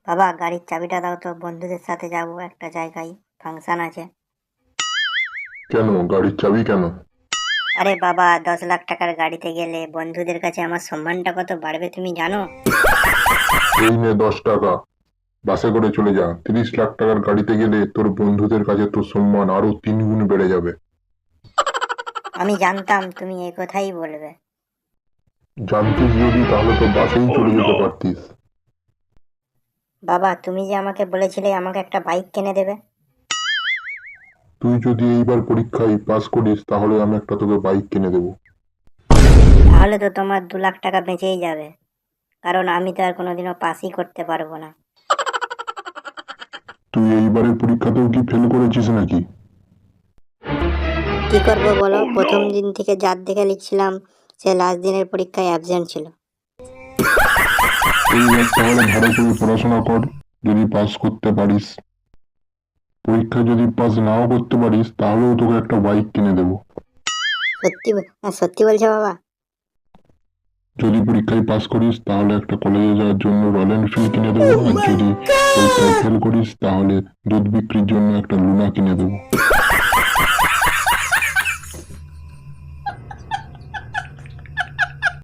বাবা গাড়ির চাবিটা দাও তো, বন্ধুদের সাথে যাব একটা জায়গায়, ফাংশন আছে। কেন গাড়ির চাবি কেন? আরে বাবা, 10 লাখ টাকার গাড়িতে গেলে বন্ধুদের কাছে আমার সম্মানটা কত বাড়বে তুমি জানো? এই নে 10 টাকা, বাসে করে চলে যা। 30 লাখ টাকার গাড়িতে গেলে তোর বন্ধুদের কাছে তোর সম্মান আরো 3 গুণ বেড়ে যাবে। আমি জানতাম তুমি এই কথাই বলবে। জানতিস যদি তাহলে তো বাসেই চলে যেতে পারতিস। বাবা তুমি যে আমাকে বলেছিলে আমাকে একটা বাইক কিনে দেবে। তুই যদি এইবার পরীক্ষায় পাস করিস তাহলে আমি একটা তোকে বাইক কিনে দেবো। তাহলে তো তোমার 2 লাখ টাকা বেঁচেই যাবে, কারণ আমি তো আর কোনোদিনও পাসই করতে পারবো না। তুই এইবারের পরীক্ষাতেও কি ফেল করেছিস নাকি? কি করবো বলো, প্রথম দিন থেকে যার দেখে লিখছিলাম সে লাস্ট দিনের পরীক্ষায় অ্যাবসেন্ট ছিল। এইবার তাহলে ভালো করে পড়াশোনা কর, যদি পাস করতে পারিস। পরীক্ষায় যদি পাস নাও করতে পারিস তাহলেও তোকে একটা বাইক কিনে দেবো। সত্যি বলছো বাবা? যদি পরীক্ষায় পাস করিস তাহলে একটা কলেজে যাওয়ার জন্য রয়্যাল এনফিল্ড কিনে দেবো, আর যদি পরীক্ষায় ফেল করিস তাহলে দুধ বিক্রির জন্য একটা লুনা কিনে দেবো।